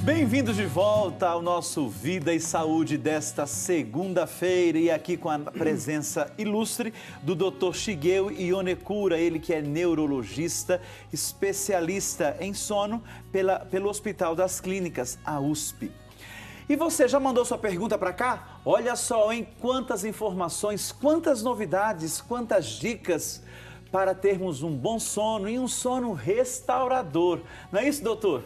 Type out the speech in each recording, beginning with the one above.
Bem-vindos de volta ao nosso Vida e Saúde desta segunda-feira e aqui com a presença ilustre do Dr. Shigeo Yonekura, ele que é neurologista, especialista em sono pelo Hospital das Clínicas, a USP. E você já mandou sua pergunta para cá? Olha só, hein? Quantas informações, quantas novidades, quantas dicas para termos um bom sono e um sono restaurador. Não é isso, doutor?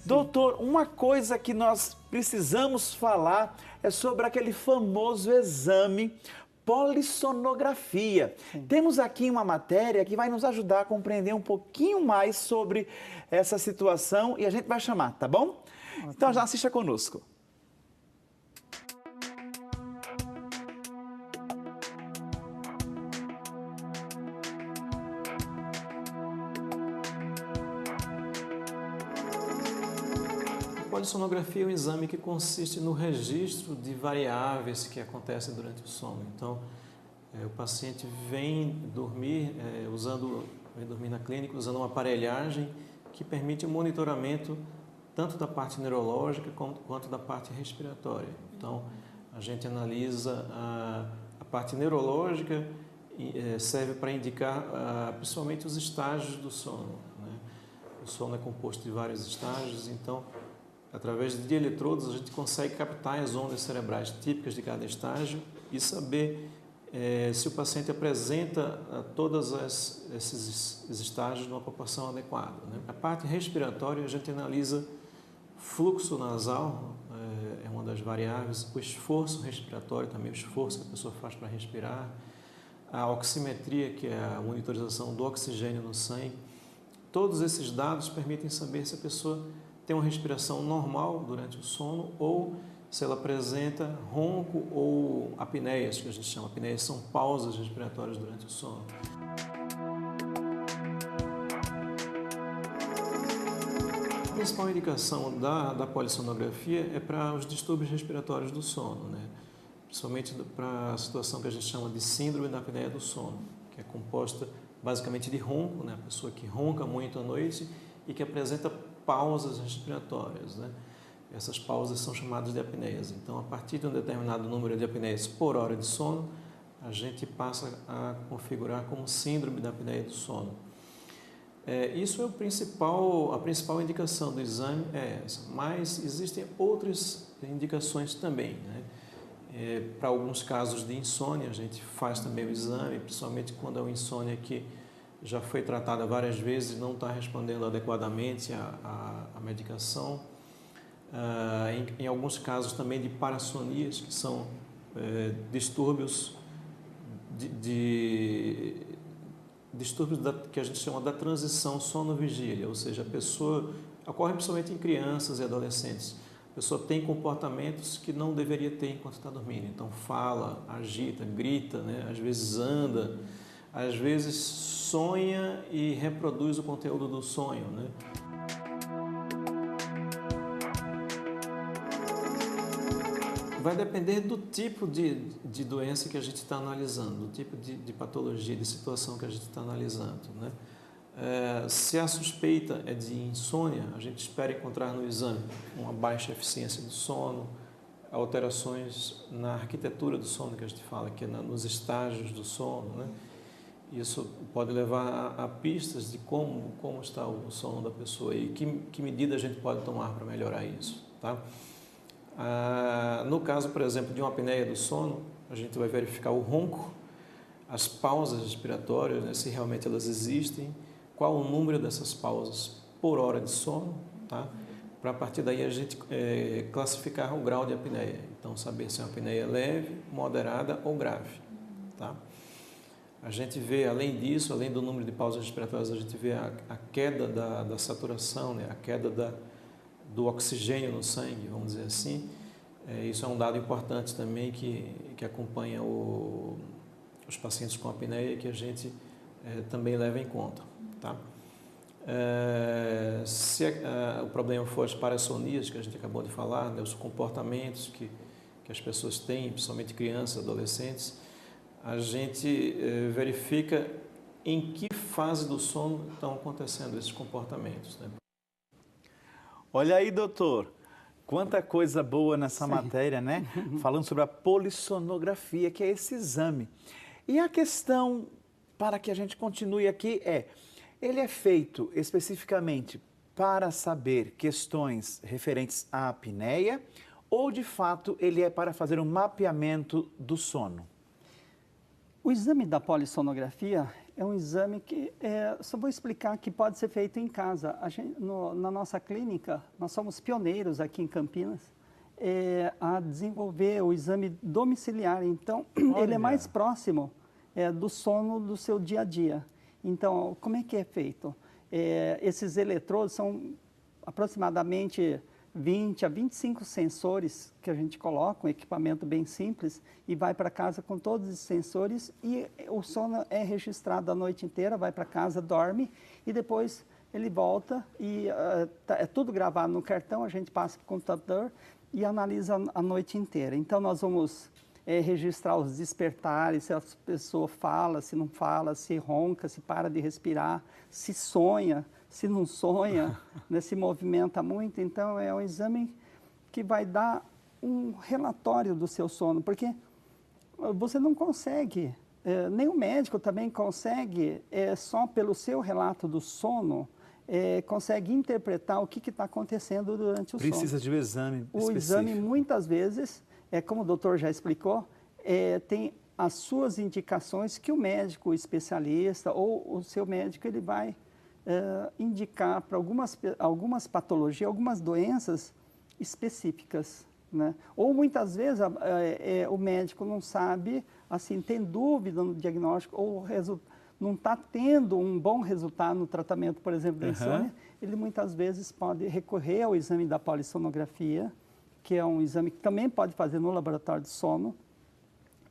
Doutor, uma coisa que nós precisamos falar é sobre aquele famoso exame polissonografia. Sim. Temos aqui uma matéria que vai nos ajudar a compreender um pouquinho mais sobre essa situação e a gente vai chamar, tá bom? Ótimo. Então já assista conosco. A polissonografia é um exame que consiste no registro de variáveis que acontecem durante o sono. Então, o paciente vem dormir na clínica usando uma aparelhagem que permite o monitoramento tanto da parte neurológica quanto da parte respiratória. Então, a gente analisa a parte neurológica, serve para indicar principalmente os estágios do sono, né? O sono é composto de vários estágios, então através de eletrodos, a gente consegue captar as ondas cerebrais típicas de cada estágio e saber se o paciente apresenta todos esses estágios numa proporção adequada, né? A parte respiratória, a gente analisa fluxo nasal, é uma das variáveis, o esforço respiratório também, o esforço que a pessoa faz para respirar, a oximetria, que é a monitorização do oxigênio no sangue. Todos esses dados permitem saber se a pessoa tem uma respiração normal durante o sono ou se ela apresenta ronco ou apneias, que a gente chama. Apneias são pausas respiratórias durante o sono. A principal indicação da polissonografia é para os distúrbios respiratórios do sono, né? Principalmente para a situação que a gente chama de síndrome da apneia do sono, que é composta basicamente de ronco, né? A pessoa que ronca muito à noite e que apresenta pausas respiratórias, né? Essas pausas são chamadas de apneias. Então, a partir de um determinado número de apneias por hora de sono, a gente passa a configurar como síndrome da apneia do sono. Isso é a principal indicação do exame é essa, mas existem outras indicações também, né? Para alguns casos de insônia, a gente faz também o exame, principalmente quando é uma insônia que já foi tratada várias vezes e não está respondendo adequadamente à medicação. Em alguns casos também de parassonias, que são distúrbios que a gente chama da transição sono-vigília, ou seja, a pessoa, ocorre principalmente em crianças e adolescentes, a pessoa tem comportamentos que não deveria ter enquanto está dormindo, então fala, agita, grita, né? Às vezes anda, às vezes sonha e reproduz o conteúdo do sonho, né? Vai depender do tipo de doença que a gente está analisando, do tipo de patologia, de situação que a gente está analisando, né? Se a suspeita é de insônia, a gente espera encontrar no exame uma baixa eficiência do sono, alterações na arquitetura do sono, que a gente fala, que é nos estágios do sono, né? Isso pode levar a pistas de como está o sono da pessoa e que medida a gente pode tomar para melhorar isso, tá? No caso, por exemplo, de uma apneia do sono, a gente vai verificar o ronco, as pausas respiratórias, né, se realmente elas existem, qual o número dessas pausas por hora de sono, tá? Para a partir daí a gente classificar o grau de apneia. Então, saber se é uma apneia leve, moderada ou grave, tá? A gente vê, além disso, além do número de pausas respiratórias, a gente vê a queda da saturação, né? A queda do oxigênio no sangue, vamos dizer assim. Isso é um dado importante também que acompanha os pacientes com apneia, que a gente também leva em conta, tá? Se o problema for as parassonias, que a gente acabou de falar, né? Os comportamentos que as pessoas têm, principalmente crianças, adolescentes, a gente verifica em que fase do sono estão acontecendo esses comportamentos, né? Olha aí, doutor, quanta coisa boa nessa matéria, né? Falando sobre a polissonografia, que é esse exame. E a questão, para que a gente continue aqui, ele é feito especificamente para saber questões referentes à apneia ou, de fato, ele é para fazer um mapeamento do sono? O exame da polissonografia é um exame que, só vou explicar, que pode ser feito em casa. Na nossa clínica, nós somos pioneiros aqui em Campinas a desenvolver o exame domiciliar. Então, ele é mais próximo do sono do seu dia a dia. Então, como é que é feito? Esses eletrodos são aproximadamente 20 a 25 sensores que a gente coloca, um equipamento bem simples, e vai para casa com todos os sensores, e o sono é registrado a noite inteira, vai para casa, dorme, e depois ele volta, e é tudo gravado no cartão, a gente passa para o computador e analisa a noite inteira. Então, nós vamos registrar os despertares, se a pessoa fala, se não fala, se ronca, se para de respirar, se sonha, se não sonha, né, se movimenta muito. Então, é um exame que vai dar um relatório do seu sono, porque você não consegue, nem o médico também consegue, só pelo seu relato do sono, consegue interpretar o que está acontecendo durante o sono. Precisa de um exame específico. O exame, muitas vezes, como o doutor já explicou, tem as suas indicações que o médico especialista ou o seu médico ele vai indicar para algumas patologias, algumas doenças específicas, né? Ou muitas vezes o médico não sabe, assim, tem dúvida no diagnóstico ou não está tendo um bom resultado no tratamento, por exemplo, da insônia, ele muitas vezes pode recorrer ao exame da polissonografia, que é um exame que também pode fazer no laboratório de sono,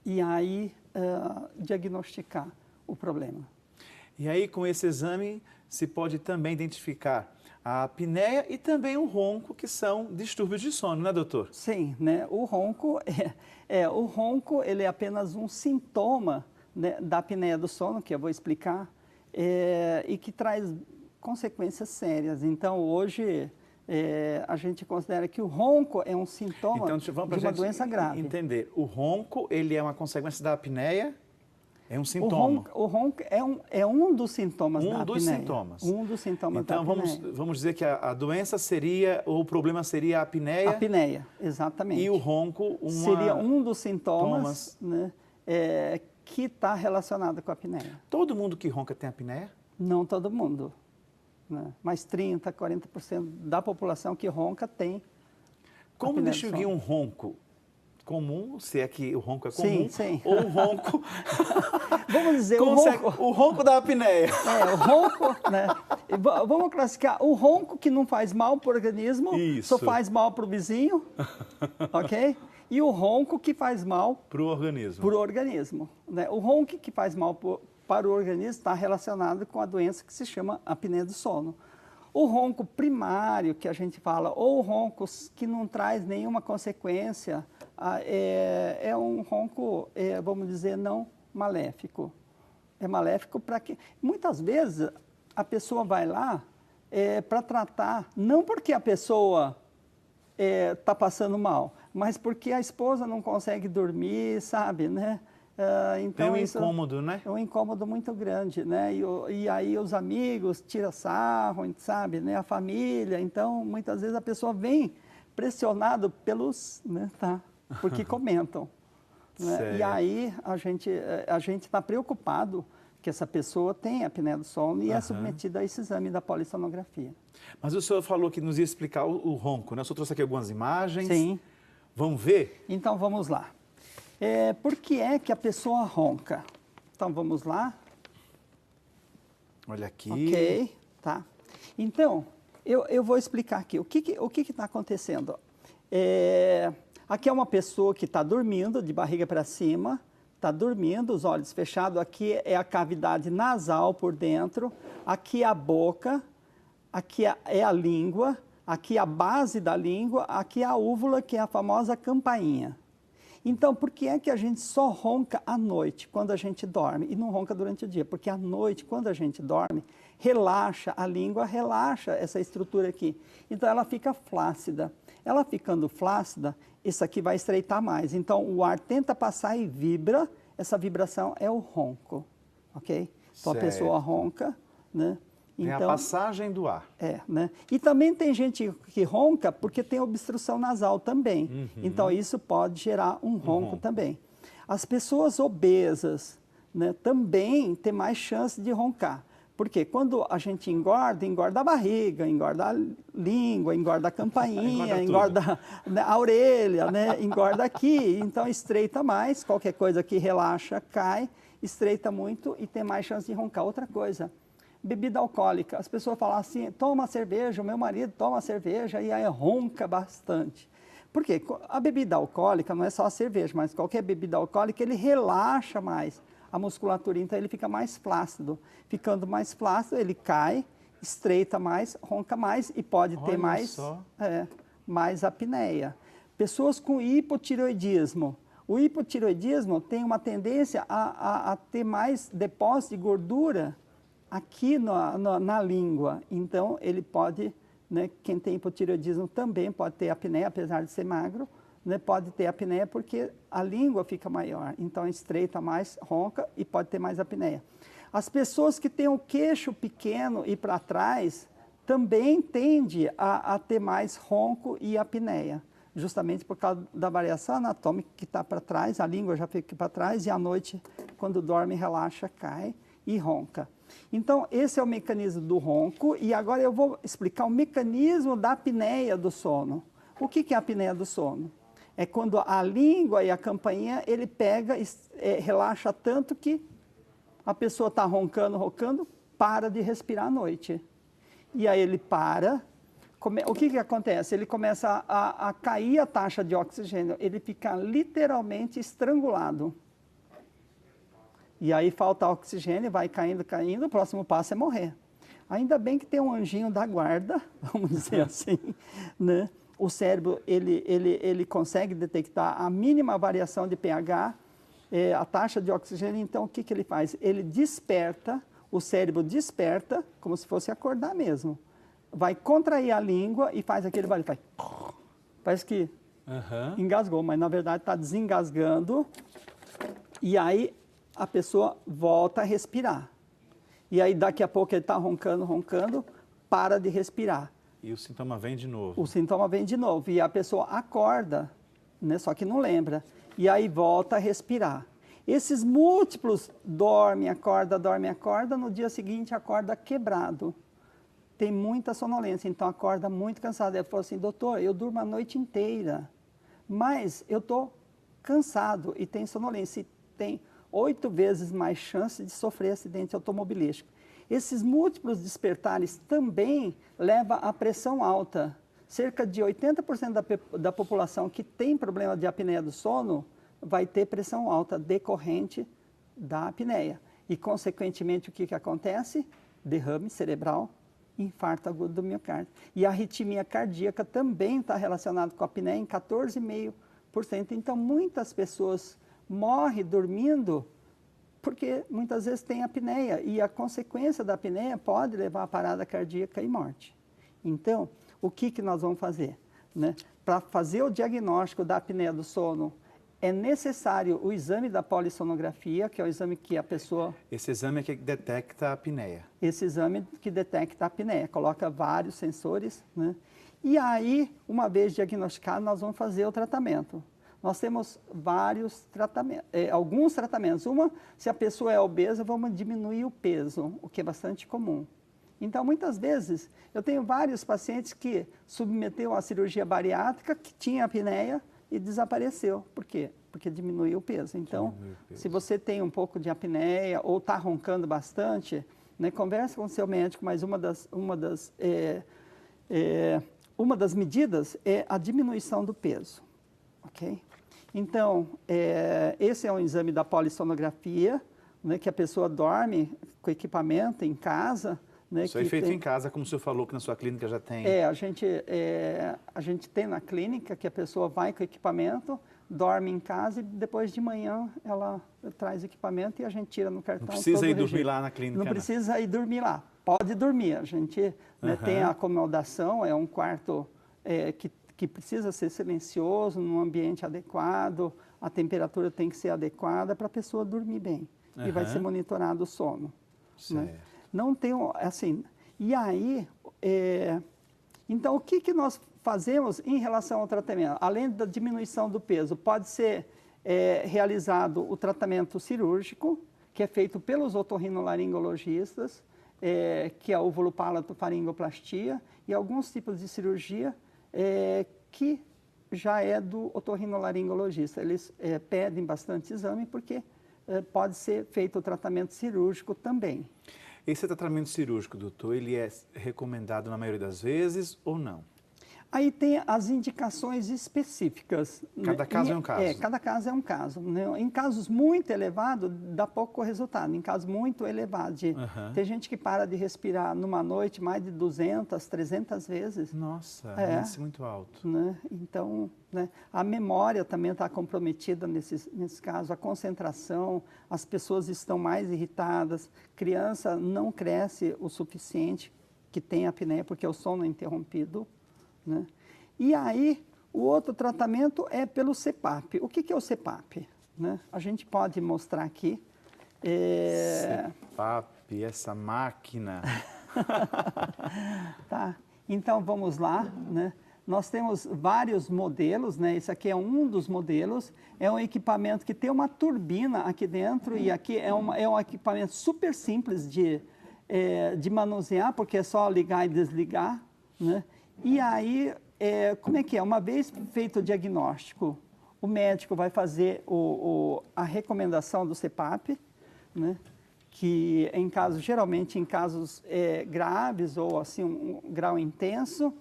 e aí diagnosticar o problema. E aí, com esse exame, se pode também identificar a apneia e também o ronco, que são distúrbios de sono, né, doutor? Sim, né? O ronco, ele é apenas um sintoma, né, da apneia do sono, que eu vou explicar, e que traz consequências sérias. Então, hoje, a gente considera que o ronco é um sintoma de uma doença grave. Entender, o ronco, ele é uma consequência da apneia? É um sintoma. O ronco é um dos sintomas da apneia. Um dos sintomas. Um dos sintomas da apneia. Então, vamos dizer que a doença seria, ou o problema seria a apneia. A apneia, exatamente. E o ronco, seria um dos sintomas, né, que está relacionado com a apneia. Todo mundo que ronca tem apneia? Não todo mundo, né? Mas 30%, 40% da população que ronca tem. Como distinguir um ronco comum, se é que o ronco é comum, sim, sim. ou um ronco... Vamos dizer, o ronco da apneia. O ronco, né? Vamos classificar o ronco que não faz mal para o organismo, só faz mal para o vizinho, ok? E o ronco que faz mal para o organismo. Para o organismo, né? O ronco que faz mal para o organismo está relacionado com a doença que se chama apneia do sono. O ronco primário, que a gente fala, ou ronco que não traz nenhuma consequência, é um ronco, vamos dizer, não maléfico. É maléfico para que... Muitas vezes a pessoa vai lá para tratar, não porque a pessoa está passando mal, mas porque a esposa não consegue dormir, sabe, né? Então, é um incômodo, né? É um incômodo muito grande, né? E aí os amigos tiram sarro, sabe, né? A família. Então, muitas vezes a pessoa vem pressionado pelos, né? Porque comentam. Né? E aí a gente está preocupado que essa pessoa tem apneia do sono e é submetida a esse exame da polissonografia. Mas o senhor falou que nos ia explicar o ronco, né? O senhor trouxe aqui algumas imagens. Sim. Vamos ver? Então, vamos lá. Por que é que a pessoa ronca? Então, vamos lá. Olha aqui. Ok, tá. Então, eu vou explicar aqui. O que está acontecendo? Aqui é uma pessoa que está dormindo, de barriga para cima, está dormindo, os olhos fechados. Aqui é a cavidade nasal por dentro, aqui é a boca, aqui é a língua, aqui é a base da língua, aqui é a úvula, que é a famosa campainha. Então, por que é que a gente só ronca à noite, quando a gente dorme, e não ronca durante o dia? Porque à noite, quando a gente dorme, relaxa a língua, relaxa essa estrutura aqui. Então, ela fica flácida. Ela ficando flácida, isso aqui vai estreitar mais. Então, o ar tenta passar e vibra, essa vibração é o ronco, ok? Então, certo. A pessoa ronca, né? Então, é a passagem do ar. Né? E também tem gente que ronca porque tem obstrução nasal também. Uhum. Então, isso pode gerar um ronco também. As pessoas obesas, né, também têm mais chance de roncar. Porque quando a gente engorda a barriga, engorda a língua, engorda a campainha, engorda a orelha, né, engorda aqui. Então, estreita mais, qualquer coisa que relaxa, cai, estreita muito e tem mais chance de roncar. Outra coisa, bebida alcoólica. As pessoas falam assim, toma cerveja, o meu marido toma cerveja e aí ronca bastante. Por quê? A bebida alcoólica não é só a cerveja, mas qualquer bebida alcoólica, ele relaxa mais a musculatura, então ele fica mais flácido. Ficando mais flácido, ele cai, estreita mais, ronca mais e pode ter mais apneia. Pessoas com hipotireoidismo. O hipotireoidismo tem uma tendência a ter mais depósito de gordura aqui na língua. Então, ele pode, né, quem tem hipotireoidismo também pode ter apneia, apesar de ser magro, né, pode ter apneia porque a língua fica maior. Então, estreita mais, ronca e pode ter mais apneia. As pessoas que têm o queixo pequeno e para trás também tendem a ter mais ronco e apneia, justamente por causa da variação anatômica que está para trás, a língua já fica para trás e à noite, quando dorme, relaxa, cai e ronca. Então, esse é o mecanismo do ronco e agora eu vou explicar o mecanismo da apneia do sono. O que é a apneia do sono? É quando a língua e a campainha, ele pega, relaxa tanto que a pessoa está roncando, para de respirar à noite. E aí ele para, o que acontece? Ele começa a cair a taxa de oxigênio, ele fica literalmente estrangulado. E aí falta oxigênio, vai caindo, o próximo passo é morrer. Ainda bem que tem um anjinho da guarda, vamos dizer assim, né? O cérebro, ele consegue detectar a mínima variação de pH, a taxa de oxigênio, então o que ele faz? Ele desperta, o cérebro desperta, como se fosse acordar mesmo. Vai contrair a língua e faz aquele barulho, parece que engasgou, mas na verdade está desengasgando, e aí a pessoa volta a respirar. E aí daqui a pouco ele está roncando, para de respirar. E o sintoma vem de novo. O sintoma vem de novo e a pessoa acorda, né, só que não lembra, e aí volta a respirar. Esses múltiplos dorme, acorda, no dia seguinte acorda quebrado. Tem muita sonolência, então acorda muito cansado. Ele falou assim, doutor, eu durmo a noite inteira, mas eu estou cansado e tem sonolência, e tem 8 vezes mais chance de sofrer acidente automobilístico. Esses múltiplos despertares também levam à pressão alta. Cerca de 80% da população que tem problema de apneia do sono vai ter pressão alta decorrente da apneia. E, consequentemente, o que acontece? Derrame cerebral, infarto agudo do miocárdio. E a arritmia cardíaca também está relacionada com a apneia em 14,5%. Então, muitas pessoas morrem dormindo porque muitas vezes tem apneia e a consequência da apneia pode levar a parada cardíaca e morte. Então, o que nós vamos fazer? Né? Para fazer o diagnóstico da apneia do sono, é necessário o exame da polissonografia, que é o exame que a pessoa... Esse exame é que detecta a apneia. Esse exame que detecta a apneia, coloca vários sensores, né? E aí, uma vez diagnosticado, nós vamos fazer o tratamento. Nós temos vários tratamentos, alguns tratamentos. Se a pessoa é obesa, vamos diminuir o peso, o que é bastante comum. Então, muitas vezes, eu tenho vários pacientes que submeteram a cirurgia bariátrica, que tinha apneia e desapareceu. Por quê? Porque diminuiu o peso. Então, se você tem um pouco de apneia ou está roncando bastante, né, converse com o seu médico, mas uma das medidas é a diminuição do peso. Ok? Então, esse é um exame da polissonografia, né, que a pessoa dorme com equipamento em casa. Né, isso é feito em casa, como o senhor falou que na sua clínica já tem. A gente tem na clínica que a pessoa vai com equipamento, dorme em casa e depois de manhã ela traz equipamento e a gente tira no cartão. Não precisa ir dormir lá na clínica, não precisa ir dormir lá. Pode dormir. A gente tem a acomodação, é um quarto que precisa ser silencioso, num ambiente adequado, a temperatura tem que ser adequada para a pessoa dormir bem. E vai ser monitorado o sono. Né? Não tem, assim... E aí, então, o que nós fazemos em relação ao tratamento? Além da diminuição do peso, pode ser realizado o tratamento cirúrgico, que é feito pelos otorrinolaringologistas, que é o vulopalato-faringoplastia, e alguns tipos de cirurgia que já é do otorrinolaringologista. Eles pedem bastante exame porque pode ser feito o tratamento cirúrgico também. Esse tratamento cirúrgico, doutor, ele é recomendado na maioria das vezes ou não? Aí tem as indicações específicas. Cada caso é um caso. Cada caso é um caso. Né? Em casos muito elevados, dá pouco resultado. Em casos muito elevados, tem gente que para de respirar numa noite mais de 200, 300 vezes. Nossa, isso é muito alto. Né? Então, a memória também está comprometida nesse caso, a concentração, as pessoas estão mais irritadas, criança não cresce o suficiente, que tem apneia, porque o sono é interrompido. Né? E aí, o outro tratamento é pelo CPAP. O que é o CPAP? Né? A gente pode mostrar aqui. CPAP, essa máquina. Tá. Então, vamos lá. Né? Nós temos vários modelos, né? Esse aqui é um dos modelos. É um equipamento que tem uma turbina aqui dentro e aqui é um equipamento super simples de manusear, porque é só ligar e desligar, né? E aí, como é que é? Uma vez feito o diagnóstico, o médico vai fazer a recomendação do CPAP, né? Que geralmente em casos graves ou assim um grau intenso,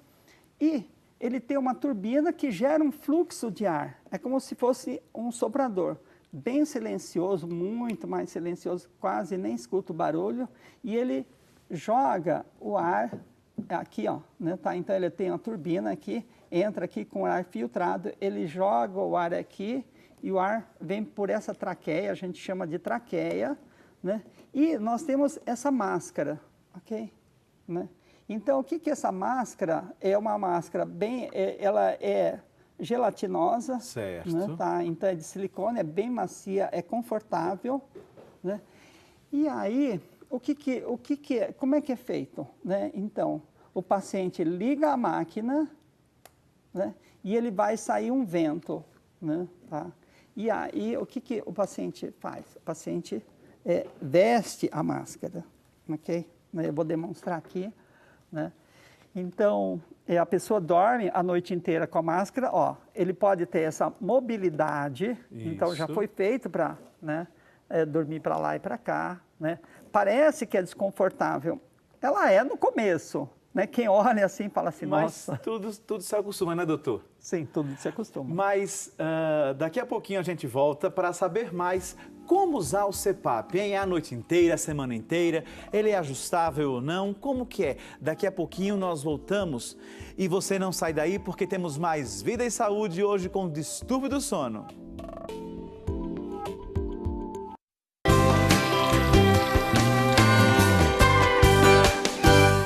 e ele tem uma turbina que gera um fluxo de ar. É como se fosse um soprador, bem silencioso, muito mais silencioso, quase nem escuta o barulho, e ele joga o ar aqui, ó, né, tá? Então ele tem uma turbina aqui, entra aqui com ar filtrado, ele joga o ar aqui e o ar vem por essa traqueia, a gente chama de traqueia, né? E nós temos essa máscara, ok? Né? Então o que é essa máscara? É uma máscara ela é gelatinosa, certo? Né? Tá? Então é de silicone, é bem macia, é confortável, né? E aí como é que é feito? Né? Então, o paciente liga a máquina, né? E ele vai sair um vento. Né? Tá? E aí, o que o paciente faz? O paciente veste a máscara. Okay? Eu vou demonstrar aqui. Né? Então, a pessoa dorme a noite inteira com a máscara. Ó, ele pode ter essa mobilidade. Isso. Então, já foi feito para dormir para lá e para cá. Né? Parece que é desconfortável. Ela é no começo, né? Quem olha assim fala assim, nossa. Mas tudo se acostuma, né, doutor? Sim, tudo se acostuma. Mas daqui a pouquinho a gente volta para saber mais como usar o CPAP, hein? A noite inteira, a semana inteira, ele é ajustável ou não? Como que é? Daqui a pouquinho nós voltamos e você não sai daí porque temos mais Vida e Saúde hoje com o distúrbio do sono.